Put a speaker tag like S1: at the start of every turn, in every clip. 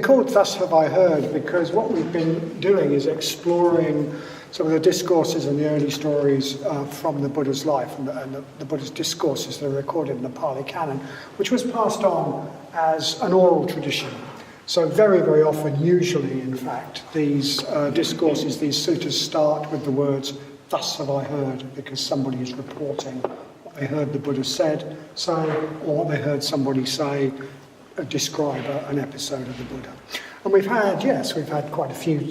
S1: Called Thus Have I Heard because what we've been doing is exploring some of the discourses and the early stories from the Buddha's life and the Buddha's discourses that are recorded in the Pali Canon, which was passed on as an oral tradition. So very, very often, usually in fact, these discourses, these suttas start with the words, "Thus have I heard," because somebody is reporting what they heard the Buddha said, or what they heard somebody say, describe an episode of the Buddha. And we've had quite a few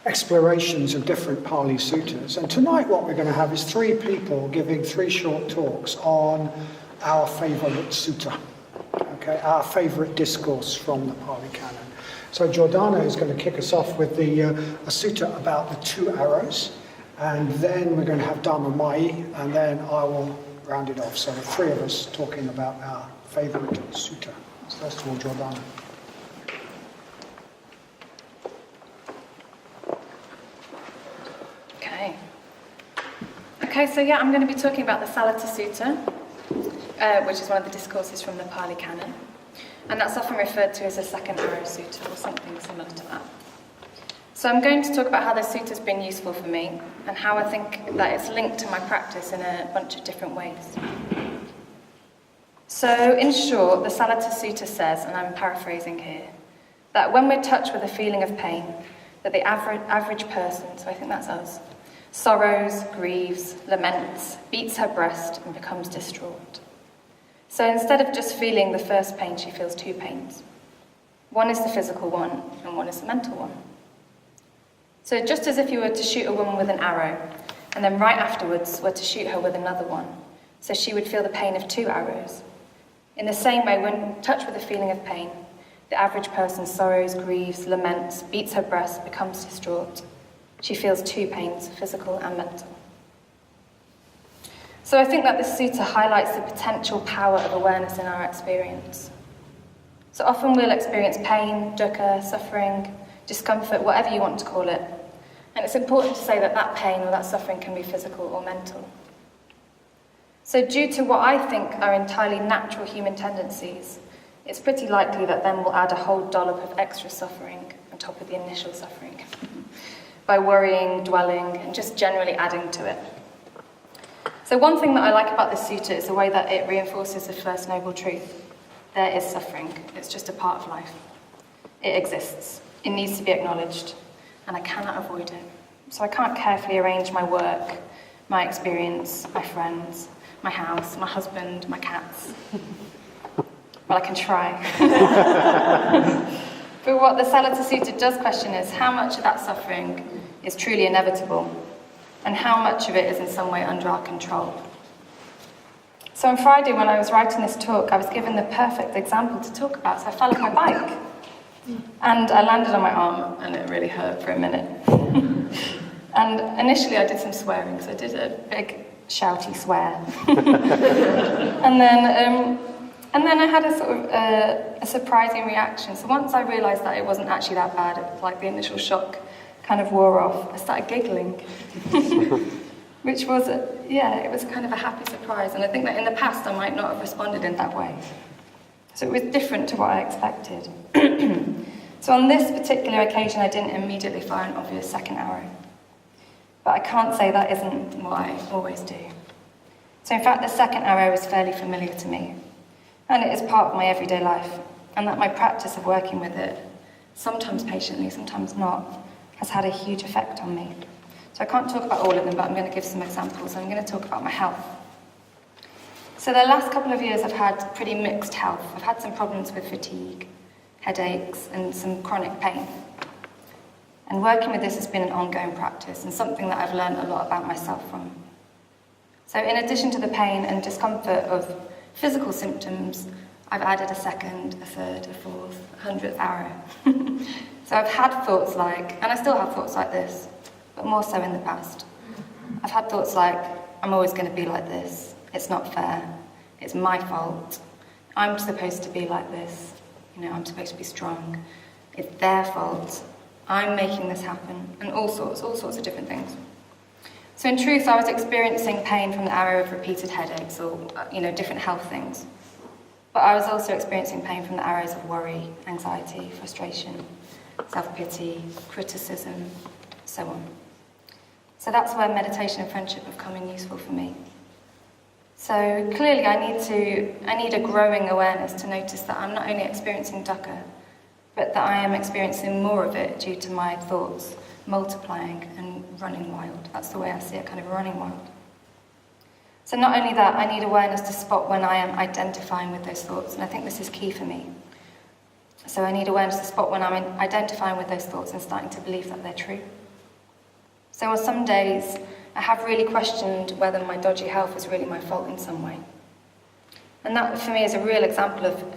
S1: explorations of different Pali suttas. And tonight what we're going to have is three people giving three short talks on our favourite sutta, okay, our favourite discourse from the Pali Canon. So Jordanna is going to kick us off with a sutta about the two arrows, and then we're going to have Dharmamayi, and then I will round it off. So the three of us talking about our favourite sutta. So first of all, Jordanna.
S2: Okay, so I'm going to be talking about the Salata Sutta, which is one of the discourses from the Pali Canon. And that's often referred to as a second arrow sutta or something similar to that. So I'm going to talk about how this sutta has been useful for me and how I think that it's linked to my practice in a bunch of different ways. So in short, the Salata Sutta says, and I'm paraphrasing here, that when we're touched with a feeling of pain, that the average person, so I think that's us, sorrows, grieves, laments, beats her breast and becomes distraught. So instead of just feeling the first pain, she feels two pains. One is the physical one and one is the mental one. So just as if you were to shoot a woman with an arrow and then right afterwards were to shoot her with another one, so she would feel the pain of two arrows. In the same way, when touched with a feeling of pain, the average person sorrows, grieves, laments, beats her breast, becomes distraught. She feels two pains, physical and mental. So I think that this sutta highlights the potential power of awareness in our experience. So often we'll experience pain, dukkha, suffering, discomfort, whatever you want to call it. And it's important to say that that pain or that suffering can be physical or mental. So due to what I think are entirely natural human tendencies, it's pretty likely that then we'll add a whole dollop of extra suffering on top of the initial suffering. By worrying, dwelling, and just generally adding to it. So one thing that I like about this sutta is the way that it reinforces the first noble truth. There is suffering. It's just a part of life. It exists. It needs to be acknowledged. And I cannot avoid it. So I can't carefully arrange my work, my experience, my friends, my house, my husband, my cats. Well, I can try. But what the Salata Sutta does question is how much of that suffering is truly inevitable and how much of it is in some way under our control. So on Friday when I was writing this talk, I was given the perfect example to talk about. So I fell off my bike and I landed on my arm and it really hurt for a minute. And initially I did some swearing, so I did a big shouty swear. And then I had a sort of a surprising reaction. So once I realised that it wasn't actually that bad, it was like the initial shock kind of wore off, I started giggling. Which was, it was kind of a happy surprise. And I think that in the past I might not have responded in that way. So it was different to what I expected. So on this particular occasion, I didn't immediately fire an obvious second arrow. But I can't say that isn't what I always do. So in fact, the second arrow is fairly familiar to me. And it is part of my everyday life, and that my practice of working with it, sometimes patiently, sometimes not, has had a huge effect on me. So I can't talk about all of them, but I'm going to give some examples. I'm going to talk about my health. So the last couple of years I've had pretty mixed health. I've had some problems with fatigue, headaches, and some chronic pain. And working with this has been an ongoing practice and something that I've learned a lot about myself from. So in addition to the pain and discomfort of physical symptoms, I've added a second, a third, a fourth, 100th arrow. So I've had thoughts like, and I still have thoughts like this, but more so in the past. I've had thoughts like, I'm always going to be like this, it's not fair, it's my fault, I'm supposed to be like this, I'm supposed to be strong, it's their fault, I'm making this happen, and all sorts of different things. So in truth, I was experiencing pain from the arrow of repeated headaches or, different health things. But But I was also experiencing pain from the arrows of worry, anxiety, frustration, self-pity, criticism, so on. So that's where meditation and friendship have come in useful for me. So clearly I need a growing awareness to notice that I'm not only experiencing dukkha, but that I am experiencing more of it due to my thoughts multiplying and running wild. That's the way I see it, kind of running wild. So not only that, I need awareness to spot when I am identifying with those thoughts, and I think this is key for me. So I need awareness to spot when I'm identifying with those thoughts and starting to believe that they're true. So on some days, I have really questioned whether my dodgy health is really my fault in some way. And that, for me, is a real example of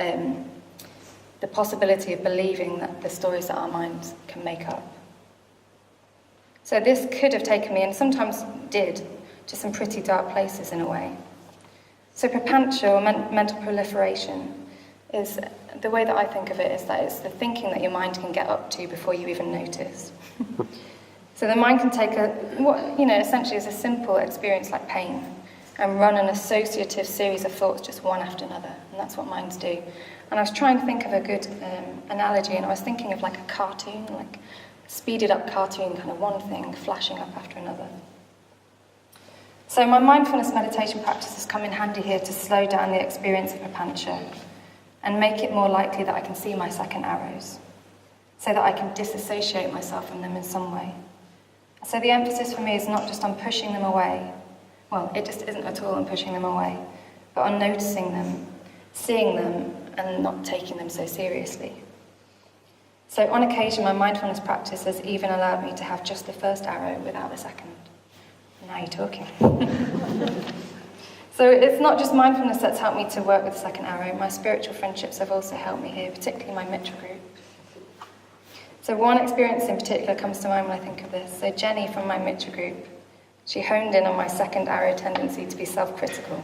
S2: the possibility of believing that the stories that our minds can make up. So this could have taken me, and sometimes did, to some pretty dark places in a way. So prapancha, or mental proliferation, is the way that I think of it is that it's the thinking that your mind can get up to before you even notice. So the mind can take essentially is a simple experience like pain and run an associative series of thoughts just one after another, and that's what minds do. And I was trying to think of a good analogy, and I was thinking of like a cartoon, like a speeded up cartoon, kind of one thing flashing up after another. So my mindfulness meditation practice has come in handy here to slow down the experience of prapancha and make it more likely that I can see my second arrows, so that I can disassociate myself from them in some way. So the emphasis for me is not just on pushing them away, well, it just isn't at all on pushing them away, but on noticing them, seeing them, and not taking them so seriously. So on occasion, my mindfulness practice has even allowed me to have just the first arrow without the second. Now you're talking. So it's not just mindfulness that's helped me to work with the second arrow. My spiritual friendships have also helped me here, particularly my Mitra group. So one experience in particular comes to mind when I think of this. So Jenny from my Mitra group, she honed in on my second arrow tendency to be self-critical.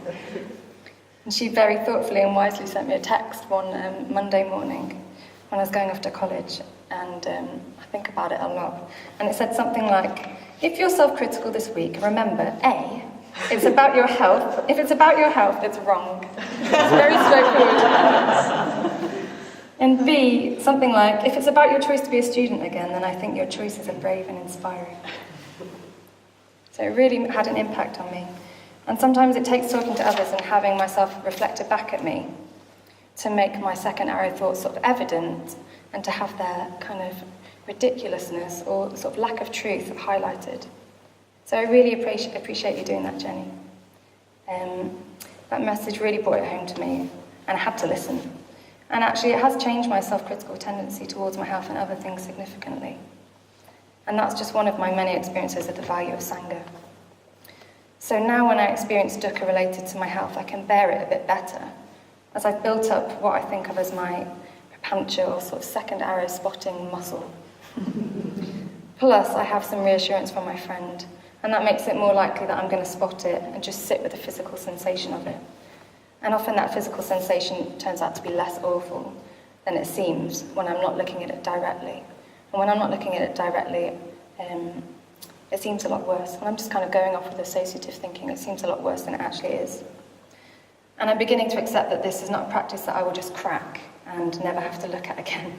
S2: And she very thoughtfully and wisely sent me a text one Monday morning when I was going off to college, and I think about it a lot. And it said something like, if you're self-critical this week, remember, A, it's about your health. If it's about your health, it's wrong. It's very straightforward. And B, something like, if it's about your choice to be a student again, then I think your choices are brave and inspiring. So it really had an impact on me. And sometimes it takes talking to others and having myself reflected back at me to make my second arrow thoughts sort of evident and to have their kind of ridiculousness or sort of lack of truth highlighted. So I really appreciate you doing that, Jenny. That message really brought it home to me, and I had to listen. And actually it has changed my self-critical tendency towards my health and other things significantly. And that's just one of my many experiences of the value of Sangha. So now when I experience dukkha related to my health, I can bear it a bit better, as I've built up what I think of as my prapancha, or sort of second arrow spotting muscle. Plus, I have some reassurance from my friend, and that makes it more likely that I'm going to spot it and just sit with the physical sensation of it. And often that physical sensation turns out to be less awful than it seems when I'm not looking at it directly. And when I'm not looking at it directly, it seems a lot worse. When I'm just kind of going off with associative thinking, it seems a lot worse than it actually is. And I'm beginning to accept that this is not a practice that I will just crack and never have to look at again.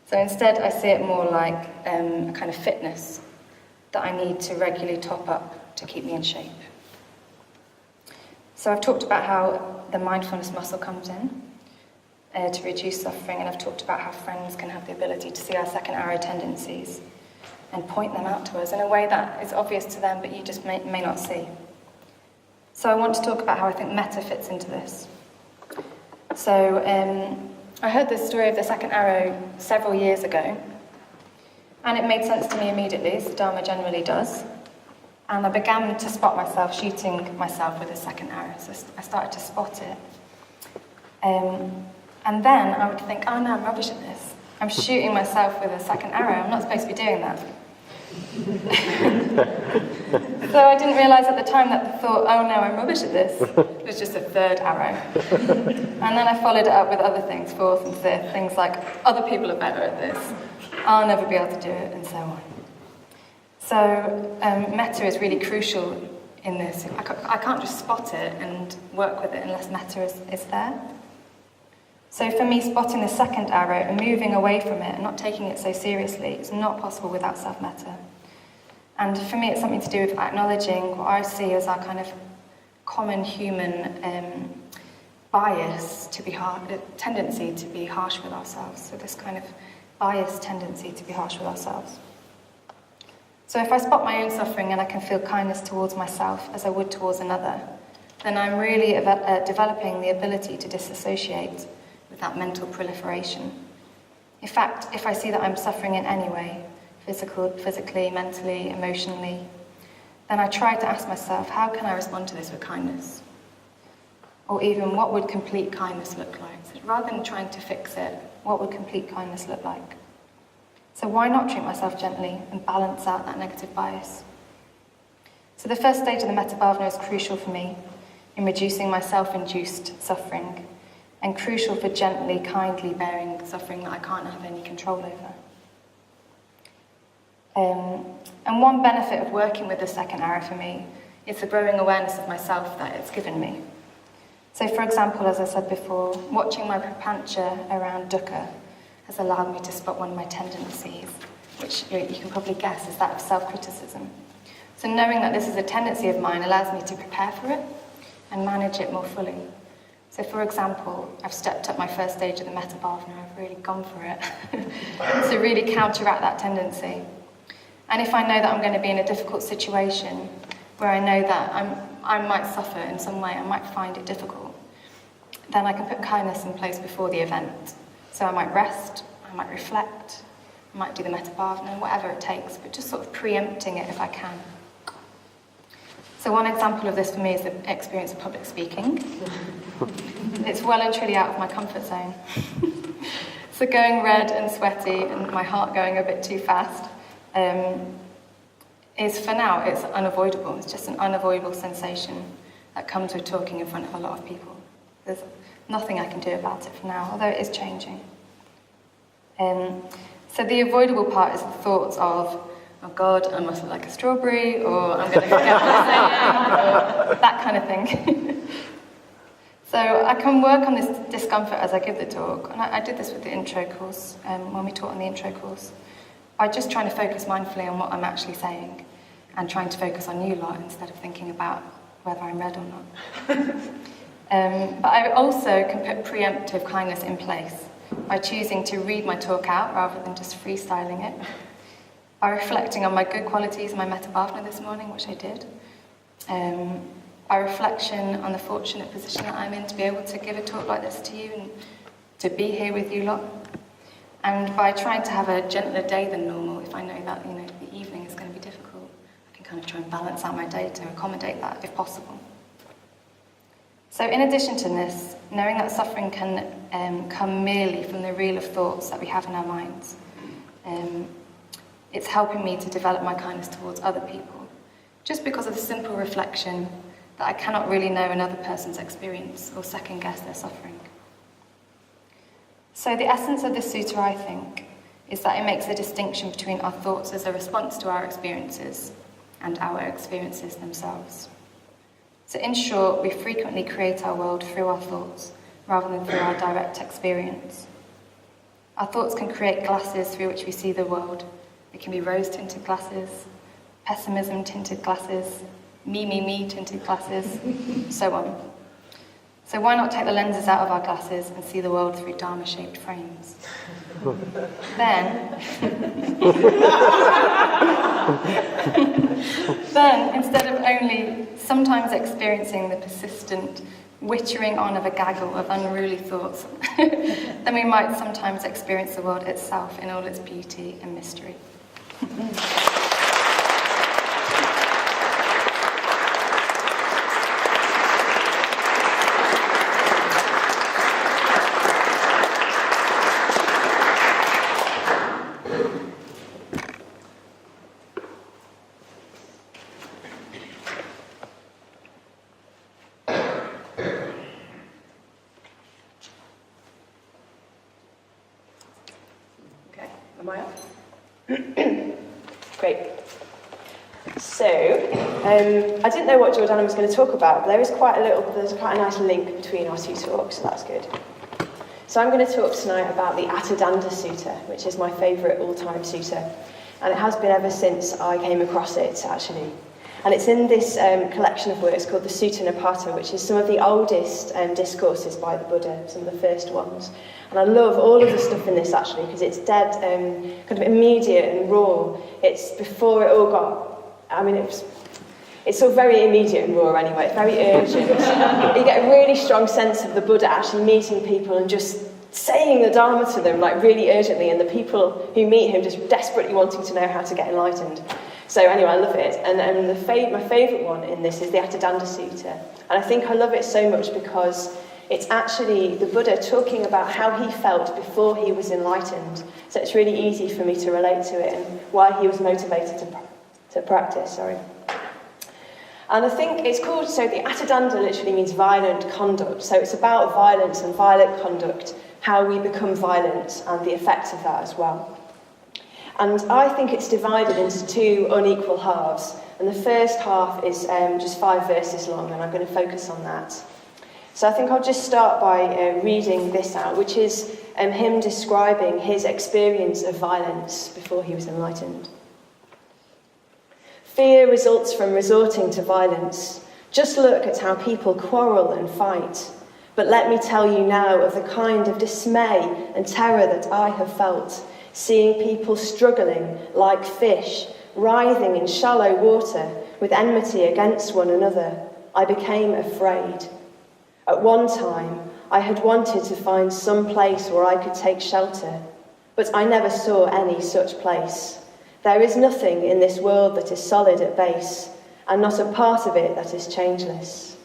S2: So instead, I see it more like a kind of fitness that I need to regularly top up to keep me in shape. So I've talked about how the mindfulness muscle comes in to reduce suffering, and I've talked about how friends can have the ability to see our second arrow tendencies and point them out to us in a way that is obvious to them, but you just may not see. So I want to talk about how I think metta fits into this. So I heard this story of the second arrow several years ago, and it made sense to me immediately, as the Dharma generally does. And I began to spot myself shooting myself with a second arrow. So I started to spot it. And then I would think, oh no, I'm rubbish at this. I'm shooting myself with a second arrow. I'm not supposed to be doing that. So I didn't realise at the time that the thought, oh no, I'm rubbish at this, was just a third arrow. And then I followed it up with other things, fourth and fifth, things like, other people are better at this. I'll never be able to do it, and so on. So metta is really crucial in this. I can't just spot it and work with it unless metta is there. So for me, spotting the second arrow and moving away from it and not taking it so seriously is not possible without self-metta. And for me, it's something to do with acknowledging what I see as our kind of common human bias to be tendency to be harsh with ourselves. So this kind of biased tendency to be harsh with ourselves. So if I spot my own suffering and I can feel kindness towards myself as I would towards another, then I'm really developing the ability to disassociate with that mental proliferation. In fact, if I see that I'm suffering in any way, physically, mentally, emotionally, then I try to ask myself, how can I respond to this with kindness? Or even, what would complete kindness look like? So rather than trying to fix it, what would complete kindness look like? So why not treat myself gently and balance out that negative bias? So the first stage of the metta bhavana is crucial for me in reducing my self-induced suffering, and crucial for gently, kindly bearing suffering that I can't have any control over. And one benefit of working with the second arrow for me is the growing awareness of myself that it's given me. So for example, as I said before, watching my prapancha around dukkha has allowed me to spot one of my tendencies, which you can probably guess is that of self-criticism. So knowing that this is a tendency of mine allows me to prepare for it and manage it more fully. So for example, I've stepped up my first stage of the metta bhavana, I've really gone for it to really counteract that tendency. And if I know that I'm going to be in a difficult situation where I know that I might suffer in some way, I might find it difficult, then I can put kindness in place before the event. So I might rest, I might reflect, I might do the metta bhavana, whatever it takes, but just sort of preempting it if I can. So one example of this for me is the experience of public speaking. It's well and truly out of my comfort zone. So going red and sweaty and my heart going a bit too fast is, for now, it's unavoidable. It's just an unavoidable sensation that comes with talking in front of a lot of people. There's nothing I can do about it for now, although it is changing. So the avoidable part is the thoughts of, oh God, I must look like a strawberry, or I'm going to forget what I'm saying, or that kind of thing. So I can work on this discomfort as I give the talk, and I did this with the intro course, when we taught on the intro course, by just trying to focus mindfully on what I'm actually saying, and trying to focus on you lot instead of thinking about whether I'm red or not. But I also can put preemptive kindness in place by choosing to read my talk out rather than just freestyling it, by reflecting on my good qualities in my metta bhavana this morning, which I did, by reflection on the fortunate position that I'm in to be able to give a talk like this to you and to be here with you lot, and by trying to have a gentler day than normal. If I know that the evening is going to be difficult, I can kind of try and balance out my day to accommodate that if possible. So in addition to this, knowing that suffering can come merely from the reel of thoughts that we have in our minds, it's helping me to develop my kindness towards other people, just because of the simple reflection that I cannot really know another person's experience or second guess their suffering. So the essence of this sutta, I think, is that it makes a distinction between our thoughts as a response to our experiences and our experiences themselves. So in short, we frequently create our world through our thoughts rather than through our direct experience. Our thoughts can create glasses through which we see the world. It can be rose-tinted glasses, pessimism-tinted glasses, me tinted glasses, so on. So why not take the lenses out of our glasses and see the world through Dharma-shaped frames? Then, instead of only sometimes experiencing the persistent wittering on of a gaggle of unruly thoughts, then we might sometimes experience the world itself in all its beauty and mystery.
S3: Am I up? Great. So, I didn't know what Jordanna was going to talk about, but there's quite a nice link between our two talks, so that's good. So I'm going to talk tonight about the Attadanda Sutta, which is my favourite all-time sutta. And it has been ever since I came across it, actually. And it's in this collection of works called the Sutta Nipata, which is some of the oldest discourses by the Buddha, some of the first ones. And I love all of the stuff in this, actually, because it's dead kind of immediate and raw. It's before it all got... It's all very immediate and raw anyway, it's very urgent. You get a really strong sense of the Buddha actually meeting people and just saying the Dharma to them, like really urgently, and the people who meet him just desperately wanting to know how to get enlightened. So anyway, I love it. And my favourite one in this is the Attadanda Sutta. And I think I love it so much because it's actually the Buddha talking about how he felt before he was enlightened. So it's really easy for me to relate to it and why he was motivated to practice. And I think it's called, so the Attadanda literally means violent conduct. So it's about violence and violent conduct, how we become violent and the effects of that as well. And I think it's divided into two unequal halves. And the first half is just 5 verses long, and I'm going to focus on that. So I think I'll just start by reading this out, which is him describing his experience of violence before he was enlightened. Fear results from resorting to violence. Just look at how people quarrel and fight. But let me tell you now of the kind of dismay and terror that I have felt, seeing people struggling like fish, writhing in shallow water with enmity against one another. I became afraid. At one time, I had wanted to find some place where I could take shelter, but I never saw any such place. There is nothing in this world that is solid at base, and not a part of it that is changeless.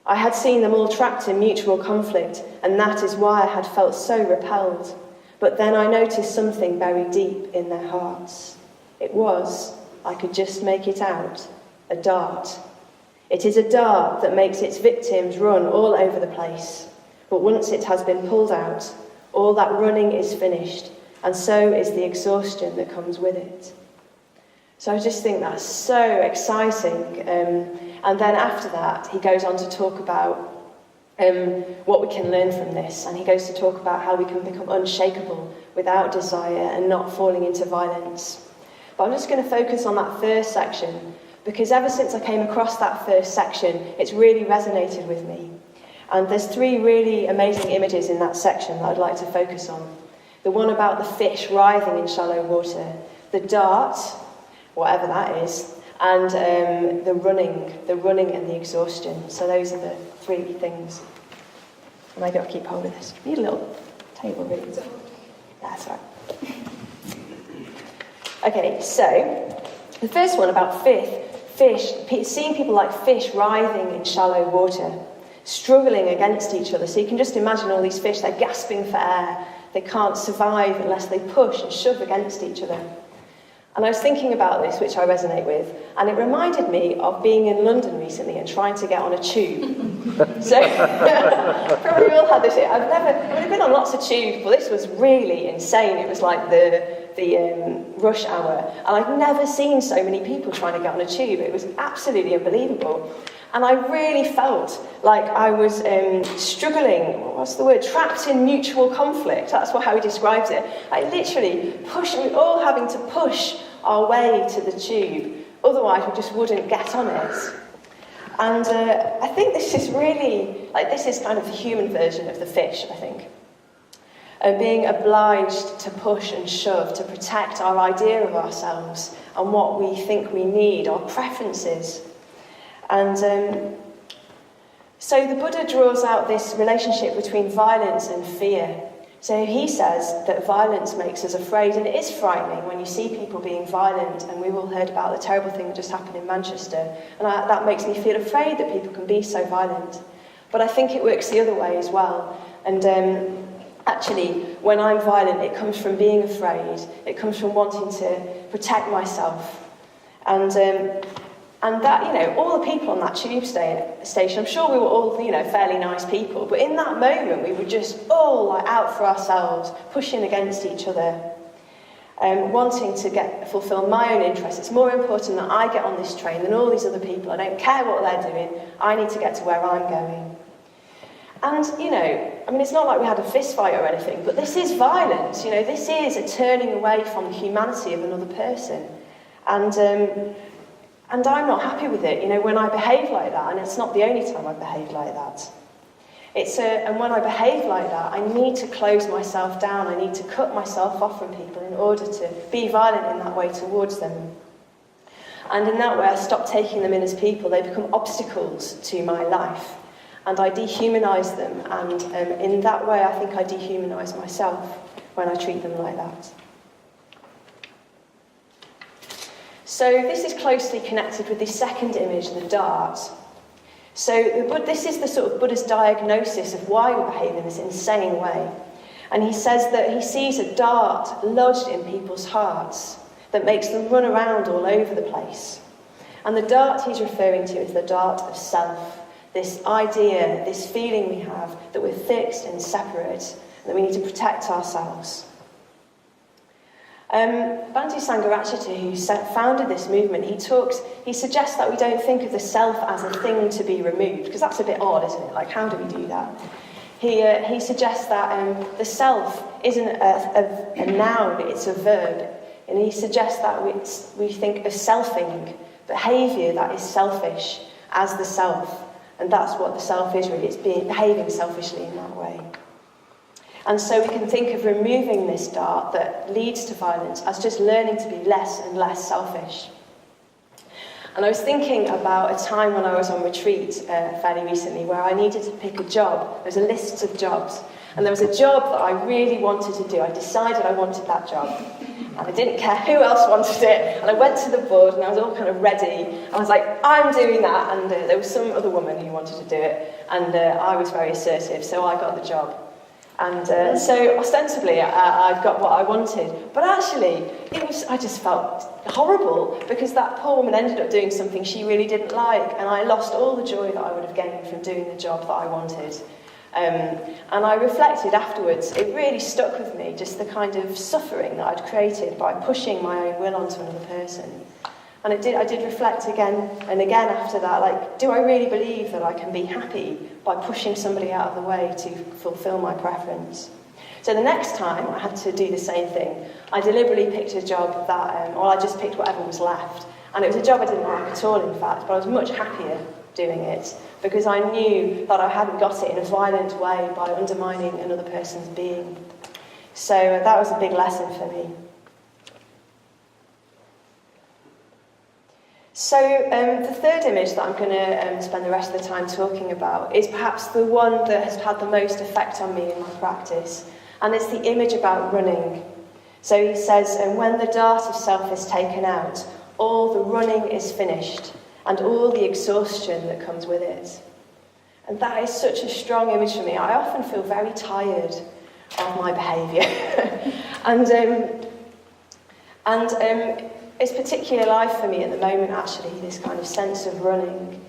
S3: I had seen them all trapped in mutual conflict, and that is why I had felt so repelled. But then I noticed something buried deep in their hearts. It was, I could just make it out, a dart. It is a dart that makes its victims run all over the place. But once it has been pulled out, all that running is finished, and so is the exhaustion that comes with it. So I just think that's so exciting. And then after that, he goes on to talk about what we can learn from this. And he goes to talk about how we can become unshakable without desire and not falling into violence. But I'm just going to focus on that first section, because ever since I came across that first section, it's really resonated with me. And there's 3 really amazing images in that section that I'd like to focus on. The one about the fish writhing in shallow water, the dart, whatever that is, and the running and the exhaustion. So those are the 3 things. Maybe I'll keep hold of this. I need a little table, really. That's right. Okay, so the first one about fish, seeing people like fish writhing in shallow water, struggling against each other. So you can just imagine all these fish, they're gasping for air. They can't survive unless they push and shove against each other. And I was thinking about this, which I resonate with, and it reminded me of being in London recently and trying to get on a tube. So, probably all had this. I've been on lots of tubes, but this was really insane. It was like the rush hour, and I've never seen so many people trying to get on a tube. It was absolutely unbelievable. And I really felt like I was struggling, trapped in mutual conflict. That's how he describes it. I literally we're all having to push our way to the tube. Otherwise, we just wouldn't get on it. And I think this is really, this is kind of the human version of the fish, I think. Being obliged to push and shove to protect our idea of ourselves and what we think we need, our preferences. And so the Buddha draws out this relationship between violence and fear. So he says that violence makes us afraid, and it is frightening when you see people being violent, and we've all heard about the terrible thing that just happened in Manchester, and that makes me feel afraid that people can be so violent. But I think it works the other way as well. And actually, when I'm violent, it comes from being afraid, it comes from wanting to protect myself. And that, all the people on that tube station, I'm sure we were all, fairly nice people, but in that moment we were just all out for ourselves, pushing against each other, wanting to fulfill my own interests. It's more important that I get on this train than all these other people. I don't care what they're doing. I need to get to where I'm going. And, I mean, it's not like we had a fist fight or anything, but this is violence, you know, this is a turning away from the humanity of another person. And I'm not happy with it, you know, when I behave like that, and it's not the only time I've behaved like that. And when I behave like that, I need to close myself down, I need to cut myself off from people in order to be violent in that way towards them. And in that way, I stop taking them in as people. They become obstacles to my life. And I dehumanise them. And in that way, I think I dehumanise myself when I treat them like that. So this is closely connected with the second image, the dart. So this is the sort of Buddha's diagnosis of why we behave in this insane way. And he says that he sees a dart lodged in people's hearts that makes them run around all over the place. And the dart he's referring to is the dart of self, this idea, this feeling we have that we're fixed and separate, and that we need to protect ourselves. Bhante Sangha, who founded this movement, he suggests that we don't think of the self as a thing to be removed, because that's a bit odd, isn't it? Like, how do we do that? He suggests that the self isn't a noun, it's a verb. And he suggests that we think of selfing, behaviour that is selfish, as the self. And that's what the self is really, it's behaving selfishly in that way. And so we can think of removing this dart that leads to violence as just learning to be less and less selfish. And I was thinking about a time when I was on retreat fairly recently where I needed to pick a job. There was a list of jobs. And there was a job that I really wanted to do. I decided I wanted that job. And I didn't care who else wanted it. And I went to the board and I was all kind of ready. I was like, I'm doing that. And there was some other woman who wanted to do it. And I was very assertive, so I got the job. And so ostensibly I'd got what I wanted. But actually, I just felt horrible because that poor woman ended up doing something she really didn't like. And I lost all the joy that I would have gained from doing the job that I wanted. And I reflected afterwards, it really stuck with me, just the kind of suffering that I'd created by pushing my own will onto another person. And I did reflect again and again after that, like, do I really believe that I can be happy by pushing somebody out of the way to fulfill my preference? So the next time I had to do the same thing. I deliberately picked a job that, I just picked whatever was left. And it was a job I didn't like at all, in fact, but I was much happier doing it because I knew that I hadn't got it in a violent way by undermining another person's being. So that was a big lesson for me. So the third image that I'm going to spend the rest of the time talking about is perhaps the one that has had the most effect on me in my practice, and it's the image about running. So he says, when the dart of self is taken out, all the running is finished, and all the exhaustion that comes with it. And that is such a strong image for me. I often feel very tired of my behaviour. and it's particularly alive for me at the moment, actually, this kind of sense of running.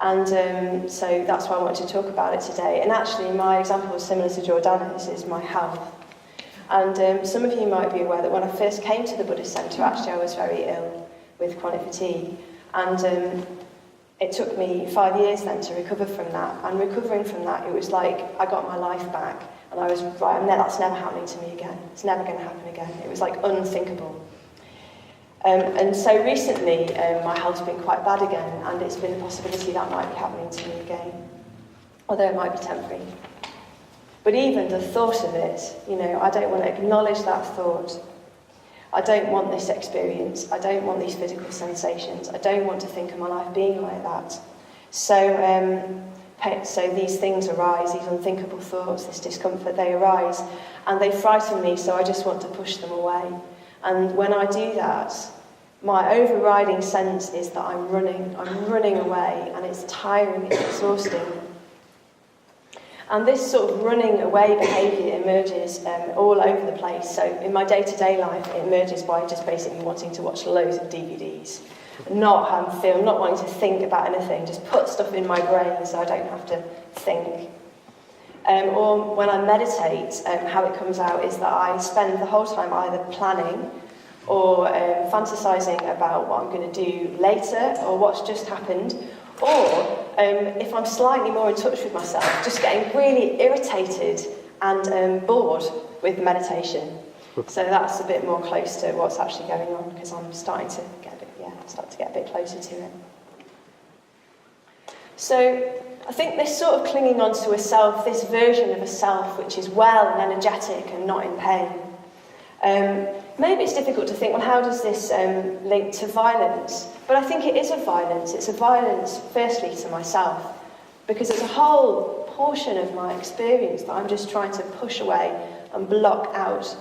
S3: And so that's why I wanted to talk about it today. And actually, my example is similar to Jordanna's, is my health. And some of you might be aware that when I first came to the Buddhist Centre, actually I was very ill with chronic fatigue. And it took me 5 years then to recover from that. And recovering from that, it was like I got my life back. And I was right, that's never happening to me again. It's never going to happen again. It was like unthinkable. And so recently, my health's been quite bad again, and it's been a possibility that might be happening to me again, although it might be temporary. But even the thought of it, I don't want to acknowledge that thought. I don't want this experience. I don't want these physical sensations. I don't want to think of my life being like that. So these things arise, these unthinkable thoughts, this discomfort, they arise, and they frighten me, so I just want to push them away. And when I do that, my overriding sense is that I'm running away, and it's tiring, it's exhausting. And this sort of running away behaviour emerges all over the place. So in my day-to-day life, it emerges by just basically wanting to watch loads of DVDs, not wanting to think about anything, just put stuff in my brain so I don't have to think. Or when I meditate, how it comes out is that I spend the whole time either planning or fantasising about what I'm going to do later or what's just happened, or if I'm slightly more in touch with myself, just getting really irritated and bored with meditation. So that's a bit more close to what's actually going on, because I'm starting to get a bit closer to it. So I think this sort of clinging on to a self, this version of a self which is well and energetic and not in pain. Maybe it's difficult to think, well, how does this link to violence? But I think it is a violence. It's a violence, firstly, to myself, because there's a whole portion of my experience that I'm just trying to push away and block out.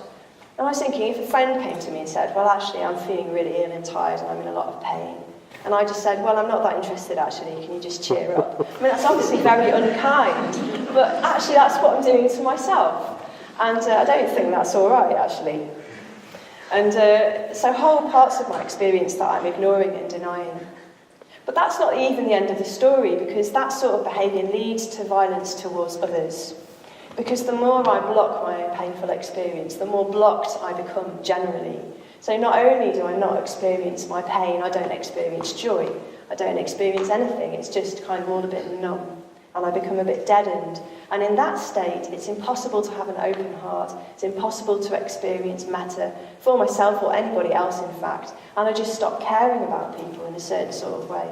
S3: And I was thinking, if a friend came to me and said, well, actually, I'm feeling really ill and tired and I'm in a lot of pain, and I just said, well, I'm not that interested, actually, can you just cheer up? I mean, that's obviously very unkind, but actually that's what I'm doing to myself. And I don't think that's all right, actually. And so whole parts of my experience that I'm ignoring and denying. But that's not even the end of the story, because that sort of behaviour leads to violence towards others. Because the more I block my own painful experience, the more blocked I become generally. So not only do I not experience my pain, I don't experience joy, I don't experience anything, it's just kind of all a bit numb, and I become a bit deadened. And in that state, it's impossible to have an open heart, it's impossible to experience metta for myself or anybody else, in fact, and I just stop caring about people in a certain sort of way.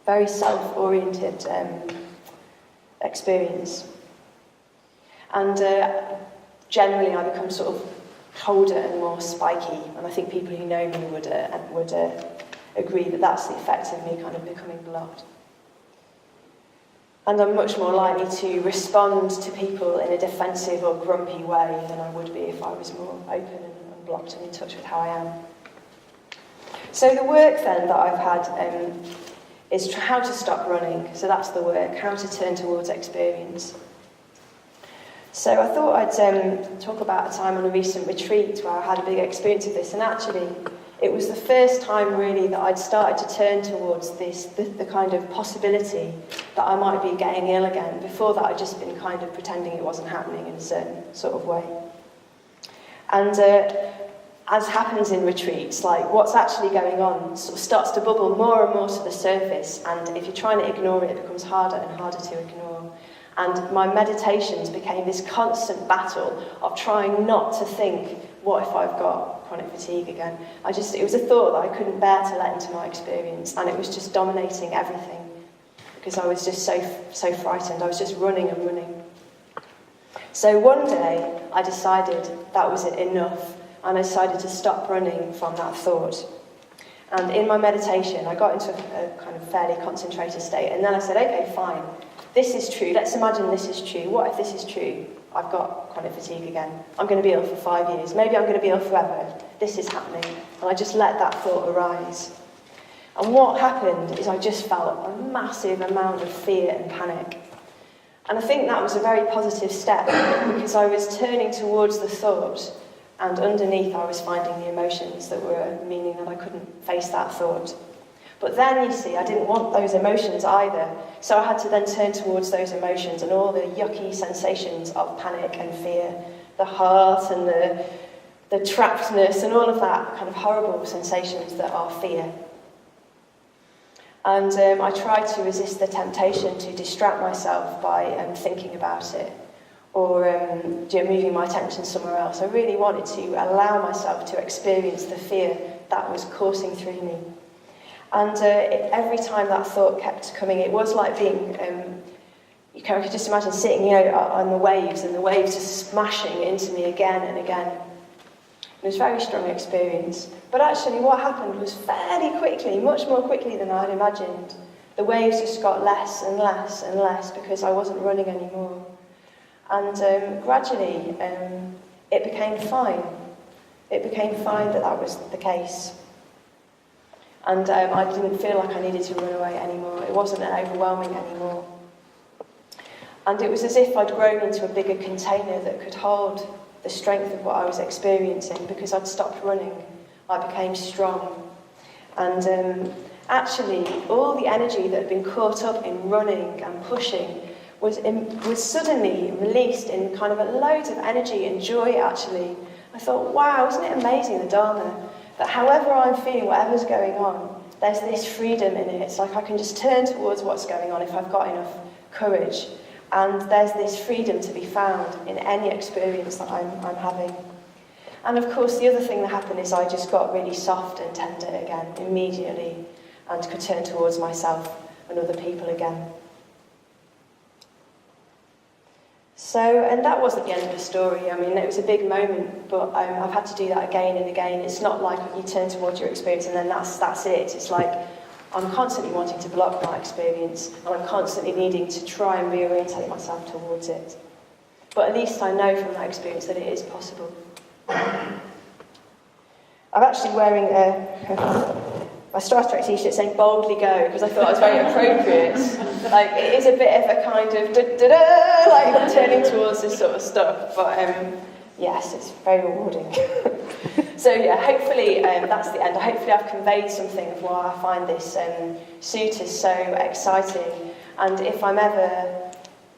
S3: Very self-oriented experience. And generally I become sort of colder and more spiky, and I think people who know me would agree that that's the effect of me kind of becoming blocked. And I'm much more likely to respond to people in a defensive or grumpy way than I would be if I was more open and blocked and in touch with how I am. So the work then that I've had is how to stop running. So that's the work, how to turn towards experience. So I thought I'd talk about a time on a recent retreat where I had a big experience of this, and actually it was the first time really that I'd started to turn towards this, the kind of possibility that I might be getting ill again. Before that I'd just been kind of pretending it wasn't happening in a certain sort of way. And as happens in retreats, like what's actually going on sort of starts to bubble more and more to the surface, and if you're trying to ignore it, it becomes harder and harder to ignore. And my meditations became this constant battle of trying not to think, what if I've got chronic fatigue again? It was a thought that I couldn't bear to let into my experience, and it was just dominating everything, because I was just so frightened. I was just running and running. So one day I decided that was enough, and I decided to stop running from that thought. And in my meditation, I got into a kind of fairly concentrated state, and then I said, okay, fine. This is true. Let's imagine this is true. What if this is true? I've got chronic fatigue again. I'm going to be ill for 5 years. Maybe I'm going to be ill forever. This is happening. And I just let that thought arise. And what happened is I just felt a massive amount of fear and panic. And I think that was a very positive step, because I was turning towards the thought, and underneath I was finding the emotions that were meaning that I couldn't face that thought. But then, you see, I didn't want those emotions either. So I had to then turn towards those emotions and all the yucky sensations of panic and fear, the heart and the trappedness and all of that kind of horrible sensations that are fear. And I tried to resist the temptation to distract myself by thinking about it or moving my attention somewhere else. I really wanted to allow myself to experience the fear that was coursing through me. And every time that thought kept coming, it was like being, I could just imagine sitting, on the waves, and the waves just smashing into me again and again. It was a very strong experience. But actually what happened was fairly quickly, much more quickly than I'd imagined. The waves just got less and less and less because I wasn't running anymore. And gradually it became fine. It became fine that was the case. And I didn't feel like I needed to run away anymore. It wasn't overwhelming anymore. And it was as if I'd grown into a bigger container that could hold the strength of what I was experiencing, because I'd stopped running. I became strong. And actually, all the energy that had been caught up in running and pushing was suddenly released in kind of a loads of energy and joy, actually. I thought, wow, isn't it amazing, the Dharma? That however I'm feeling, whatever's going on, there's this freedom in it. It's like I can just turn towards what's going on if I've got enough courage. And there's this freedom to be found in any experience that I'm having. And of course, the other thing that happened is I just got really soft and tender again, immediately, and could turn towards myself and other people again. So, and that wasn't the end of the story. I mean, it was a big moment, but I've had to do that again and again. It's not like you turn towards your experience and then that's it. It's like I'm constantly wanting to block my experience, and I'm constantly needing to try and reorientate myself towards it. But at least I know from that experience that it is possible. I'm actually wearing my Star Trek t-shirt saying "Boldly Go" because I thought it was very appropriate. Like, it is a bit of a kind of da-da-da, like turning towards this sort of stuff. But yes, it's very rewarding. So yeah, hopefully that's the end. Hopefully I've conveyed something of why I find this sutta so exciting. And if I'm ever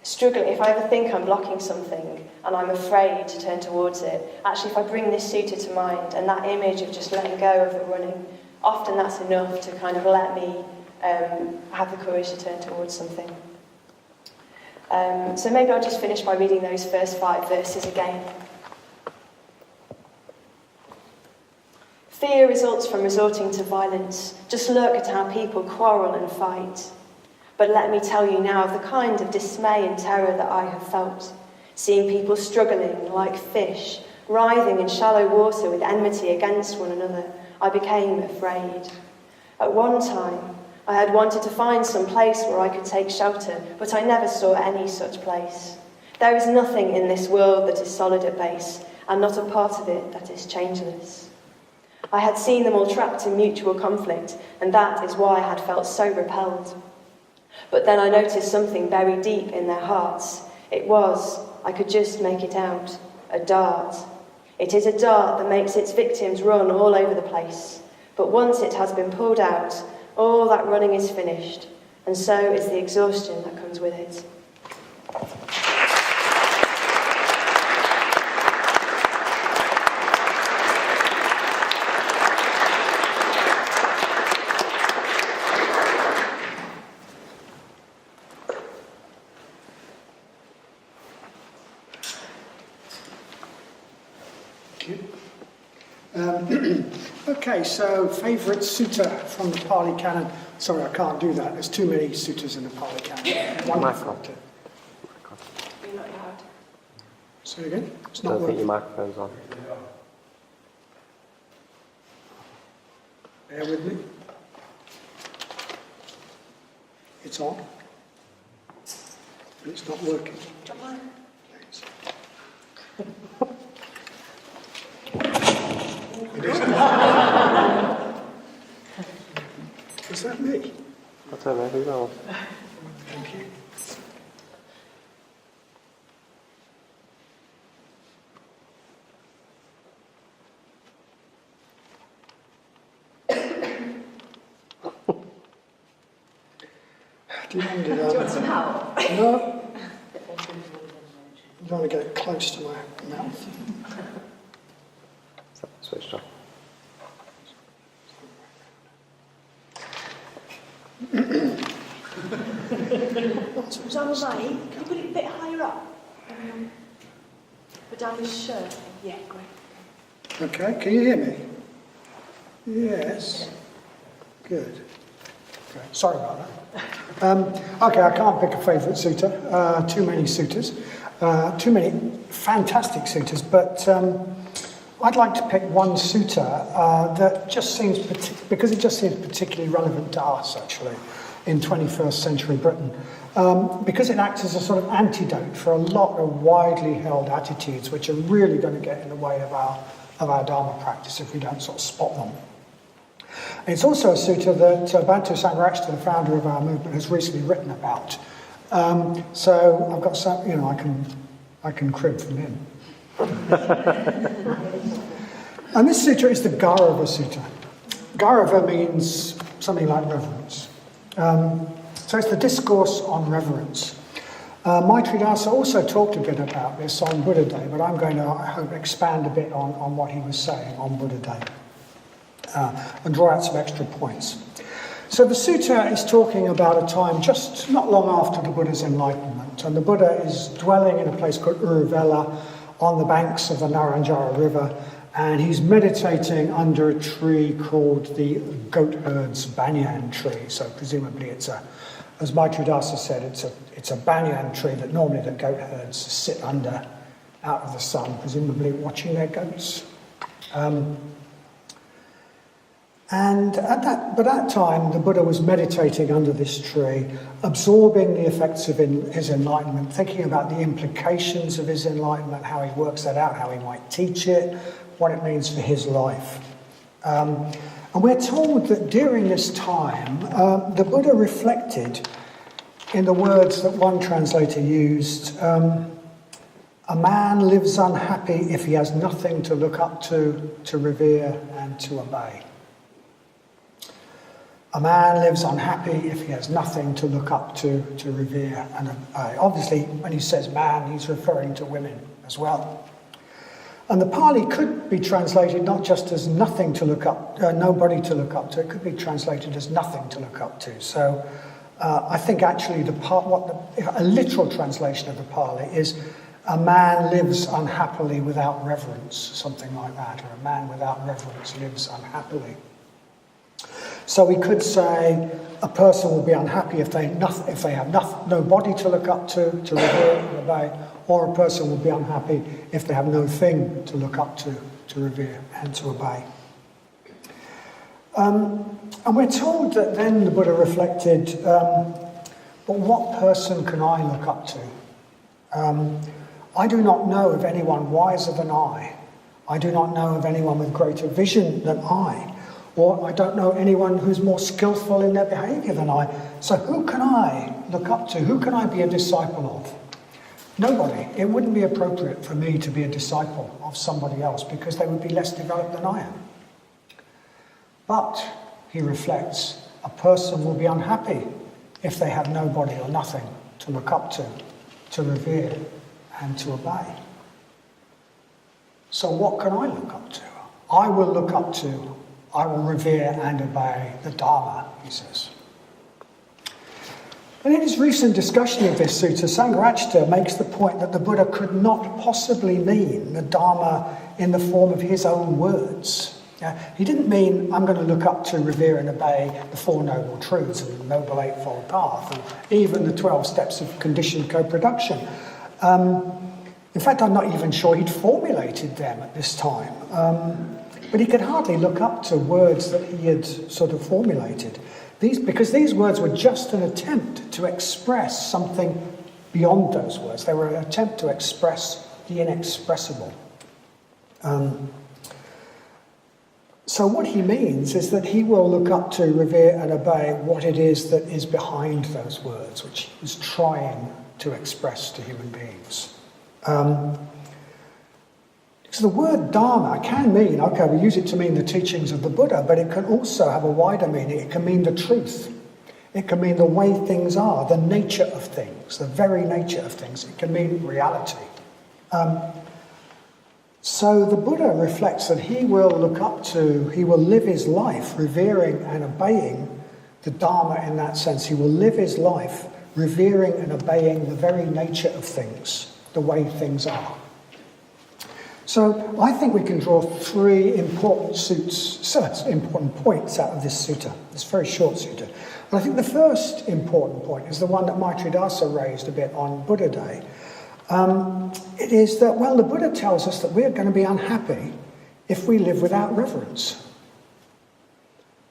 S3: struggling, if I ever think I'm blocking something and I'm afraid to turn towards it, actually if I bring this sutta to mind and that image of just letting go of the running, often that's enough to kind of let me have the courage to turn towards something. So maybe I'll just finish by reading those first 5 verses again. Fear results from resorting to violence. Just look at how people quarrel and fight. But let me tell you now of the kind of dismay and terror that I have felt, seeing people struggling like fish, writhing in shallow water with enmity against one another. I became afraid. At one time, I had wanted to find some place where I could take shelter, but I never saw any such place. There is nothing in this world that is solid at base, and not a part of it that is changeless. I had seen them all trapped in mutual conflict, and that is why I had felt so repelled. But then I noticed something buried deep in their hearts. It was, I could just make it out, a dart. It is a dart that makes its victims run all over the place. But once it has been pulled out, all that running is finished, and so is the exhaustion that comes with it.
S1: Okay, so favourite sutta from the Pali Canon. Sorry, I can't do that. There's too many suttas in the Pali Canon. One
S4: Microphone.
S3: You're not allowed.
S1: Say again? It's
S4: I
S1: not
S4: don't think your
S1: working.
S4: microphone's on.
S1: Bear with me. It's on. But it's not working. Thanks. It is. Was that me?
S4: I don't know who else.
S1: Thank you. Do you want some help? No. I don't want to get it close to my mouth.
S4: Is that switched off?
S5: Dharmamayi, can you put it a bit higher up? Vadany's shirt. Yeah, great.
S1: Okay, can you hear me? Yes. Good. Great. Sorry about that. Okay, I can't pick a favourite sutta. Too many suttas. Too many fantastic suttas, but I'd like to pick one sutta that just seems, because it just seems particularly relevant to us, actually, in 21st century Britain. Because it acts as a sort of antidote for a lot of widely held attitudes which are really going to get in the way of our Dharma practice if we don't sort of spot them. And it's also a sutta that Bhante Sangha, the founder of our movement, has recently written about. So I've got some, I can crib from him. And this sutta is the Gaurava Sutta. Gaurava means something like reverence. So it's the discourse on reverence. Maitridasa also talked a bit about this on Buddha Day, but I'm going to, I hope, expand a bit on what he was saying on Buddha Day and draw out some extra points. So the sutta is talking about a time just not long after the Buddha's enlightenment, and the Buddha is dwelling in a place called Uruvela on the banks of the Naranjara River, and he's meditating under a tree called the goat herd's banyan tree. So presumably it's a, as Maitridasa said, it's a banyan tree that normally the goat herds sit under out of the sun, presumably watching their goats. And at that time, the Buddha was meditating under this tree, absorbing the effects of his enlightenment, thinking about the implications of his enlightenment, how he works that out, how he might teach it, what it means for his life. And we're told that during this time, the Buddha reflected in the words that one translator used, a man lives unhappy if he has nothing to look up to revere, and to obey. A man lives unhappy if he has nothing to look up to revere and obey. Obviously, when he says man, he's referring to women as well. And the Pali could be translated not just as nothing to look up, nobody to look up to. It could be translated as nothing to look up to. So I think actually a literal translation of the Pali is a man lives unhappily without reverence, something like that, or a man without reverence lives unhappily. So we could say a person will be unhappy if they have nobody to look up to revere and obey, or a person will be unhappy if they have no thing to look up to revere and to obey. And we're told that then the Buddha reflected, but what person can I look up to? I do not know of anyone wiser than I. I do not know of anyone with greater vision than I. Or I don't know anyone who's more skillful in their behaviour than I. So who can I look up to? Who can I be a disciple of? Nobody. It wouldn't be appropriate for me to be a disciple of somebody else because they would be less developed than I am. But, he reflects, a person will be unhappy if they have nobody or nothing to look up to revere and to obey. So what can I look up to? I will revere and obey the Dharma, he says. And in his recent discussion of this sutta, Sangha makes the point that the Buddha could not possibly mean the Dharma in the form of his own words. He didn't mean, I'm going to look up to, revere and obey the Four Noble Truths and the Noble Eightfold Path, and even the 12 steps of conditioned co-production. In fact, I'm not even sure he'd formulated them at this time. But he could hardly look up to words that he had sort of formulated. Because these words were just an attempt to express something beyond those words. They were an attempt to express the inexpressible. So what he means is that he will look up to, revere and obey what it is that is behind those words, which he was trying to express to human beings. So the word Dharma can mean, okay, we use it to mean the teachings of the Buddha, but it can also have a wider meaning. It can mean the truth. It can mean the way things are, the nature of things, the very nature of things. It can mean reality. So the Buddha reflects that he will live his life revering and obeying the Dharma in that sense. He will live his life revering and obeying the very nature of things, the way things are. So I think we can draw three important points out of this sutta, this very short sutta. And I think the first important point is the one that Maitridasa raised a bit on Buddha Day. It is that, well, the Buddha tells us that we're going to be unhappy if we live without reverence.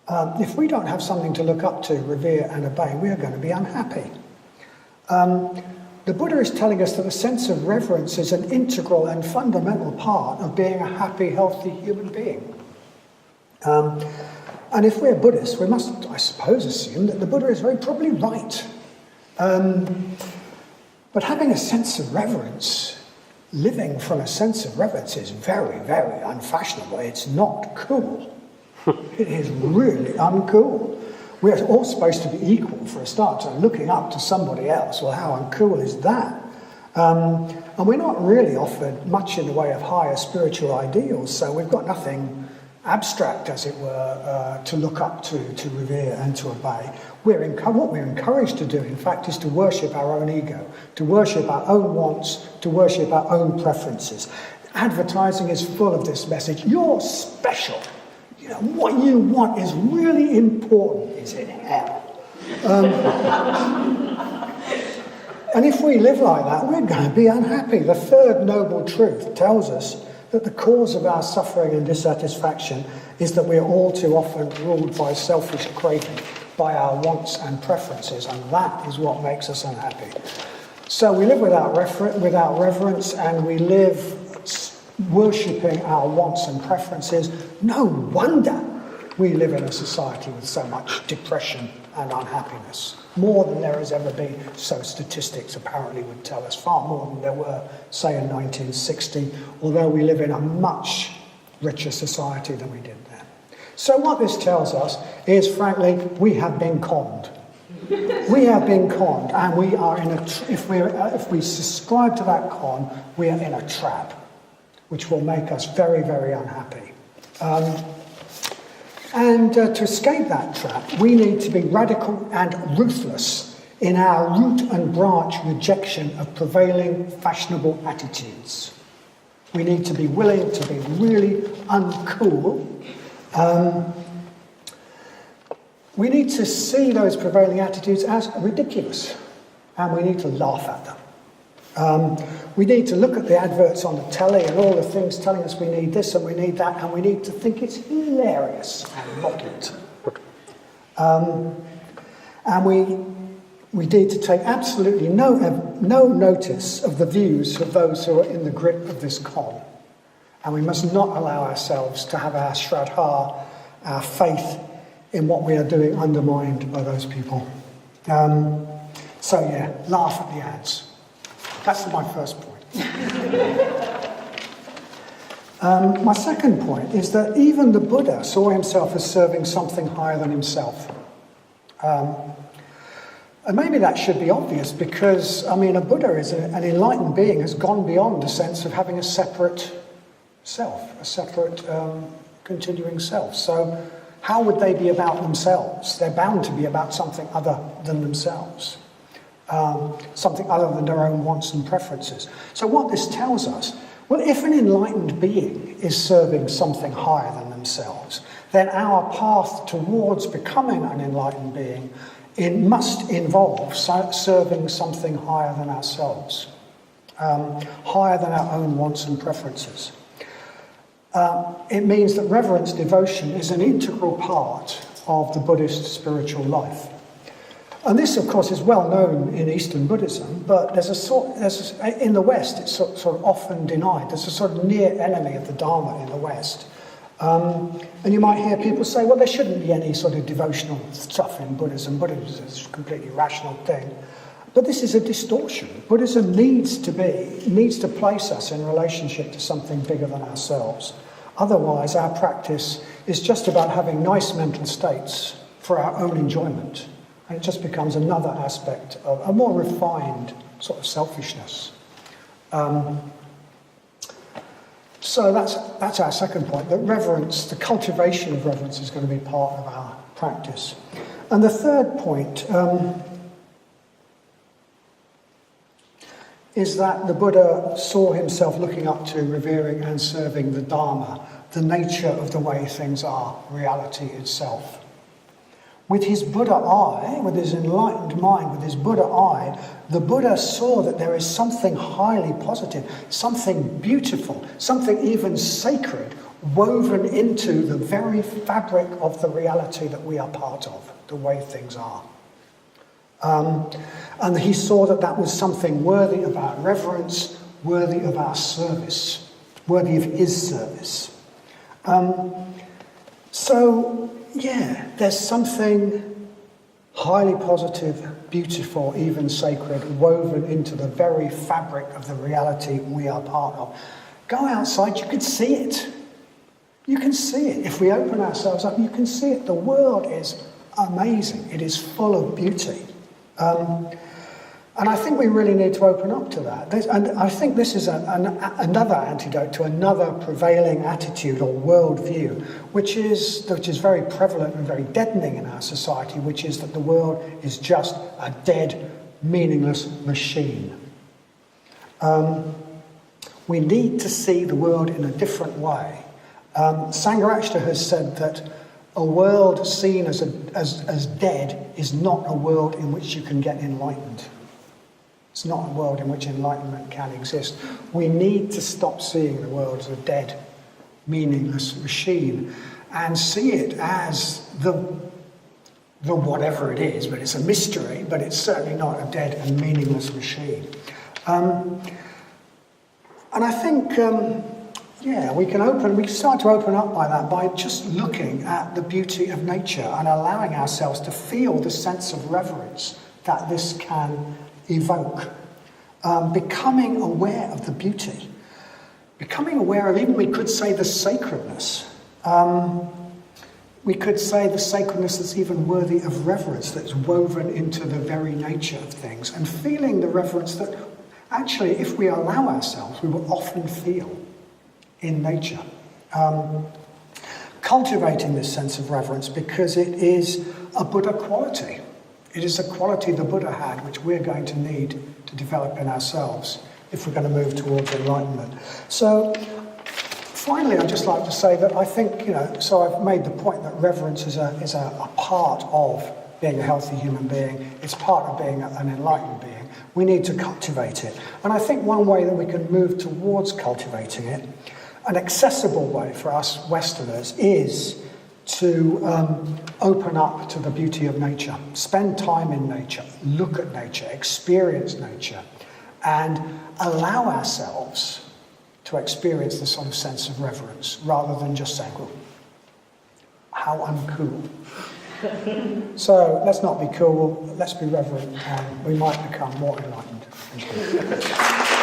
S1: If we don't have something to look up to, revere and obey, we are going to be unhappy. The Buddha is telling us that a sense of reverence is an integral and fundamental part of being a happy, healthy human being. And if we're Buddhists, we must, I suppose, assume that the Buddha is very probably right. But having a sense of reverence, living from a sense of reverence is very, very unfashionable. It's not cool. It is really uncool. We're all supposed to be equal for a start, so looking up to somebody else, well, how uncool is that? And we're not really offered much in the way of higher spiritual ideals, so we've got nothing abstract, as it were, to look up to revere and to obey. What we're encouraged to do, in fact, is to worship our own ego, to worship our own wants, to worship our own preferences. Advertising is full of this message. You're special. You know, what you want is really important, is it hell? And if we live like that, we're going to be unhappy. The third noble truth tells us that the cause of our suffering and dissatisfaction is that we're all too often ruled by selfish craving, by our wants and preferences, and that is what makes us unhappy. So we live without reverence, and we live worshipping our wants and preferences. No wonder we live in a society with so much depression and unhappiness. More than there has ever been, so statistics apparently would tell us, far more than there were, say, in 1960, although we live in a much richer society than we did then. So what this tells us is, frankly, we have been conned. We have been conned, and we are in if we subscribe to that con, we are in a trap, which will make us very, very unhappy. And to escape that trap, we need to be radical and ruthless in our root and branch rejection of prevailing fashionable attitudes. We need to be willing to be really uncool. We need to see those prevailing attitudes as ridiculous, and we need to laugh at them. We need to look at the adverts on the telly and all the things telling us we need this and we need that, and we need to think it's hilarious and mock it. And we need to take absolutely no notice of the views of those who are in the grip of this con. And we must not allow ourselves to have our shraddha, our faith in what we are doing, undermined by those people. So yeah, laugh at the ads. That's my first point. My second point is that even the Buddha saw himself as serving something higher than himself. And maybe that should be obvious because, I mean, a Buddha is an enlightened being, has gone beyond the sense of having a separate self, a separate continuing self. So how would they be about themselves? They're bound to be about something other than themselves. Something other than their own wants and preferences. So what this tells us, well, if an enlightened being is serving something higher than themselves, then our path towards becoming an enlightened being must involve serving something higher than ourselves, higher than our own wants and preferences. It means that reverence, devotion, is an integral part of the Buddhist spiritual life. And this, of course, is well known in Eastern Buddhism, but in the West, it's sort of often denied. There's a sort of near enemy of the Dharma in the West. And you might hear people say, well, there shouldn't be any sort of devotional stuff in Buddhism. Buddhism is a completely rational thing. But this is a distortion. Buddhism needs to place us in relationship to something bigger than ourselves. Otherwise, our practice is just about having nice mental states for our own enjoyment. And it just becomes another aspect of a more refined sort of selfishness. So that's our second point, that reverence, the cultivation of reverence, is going to be part of our practice. And the third point is that the Buddha saw himself looking up to, revering and serving the Dharma, the nature of the way things are, reality itself. With his Buddha eye, with his enlightened mind, with his Buddha eye, the Buddha saw that there is something highly positive, something beautiful, something even sacred, woven into the very fabric of the reality that we are part of, the way things are. And he saw that that was something worthy of our reverence, worthy of our service, worthy of his service. Yeah, there's something highly positive, beautiful, even sacred, woven into the very fabric of the reality we are part of. Go outside, you can see it. You can see it. If we open ourselves up, you can see it. The world is amazing. It is full of beauty. And I think we really need to open up to that. And I think this is another antidote to another prevailing attitude or worldview, which is very prevalent and very deadening in our society, which is that the world is just a dead, meaningless machine. We need to see the world in a different way. Sangha has said that a world seen as dead is not a world in which you can get enlightened. It's not a world in which enlightenment can exist. We need to stop seeing the world as a dead, meaningless machine and see it as the whatever it is, but it's a mystery, but it's certainly not a dead and meaningless machine. And I think, we can start to open up by that, by just looking at the beauty of nature and allowing ourselves to feel the sense of reverence that this can evoke. Becoming aware of the beauty. Becoming aware of, even we could say, the sacredness. We could say the sacredness that's even worthy of reverence, that's woven into the very nature of things. And feeling the reverence that actually, if we allow ourselves, we will often feel in nature. Cultivating this sense of reverence because it is a Buddha quality. It is a quality the Buddha had, which we're going to need to develop in ourselves if we're going to move towards enlightenment. So, finally, I'd just like to say that I think, so I've made the point that reverence is a part of being a healthy human being. It's part of being an enlightened being. We need to cultivate it. And I think one way that we can move towards cultivating it, an accessible way for us Westerners, is to open up to the beauty of nature, spend time in nature, look at nature, experience nature, and allow ourselves to experience the sort of sense of reverence, rather than just saying, well, how uncool. So let's not be cool, let's be reverent, and we might become more enlightened. Thank you.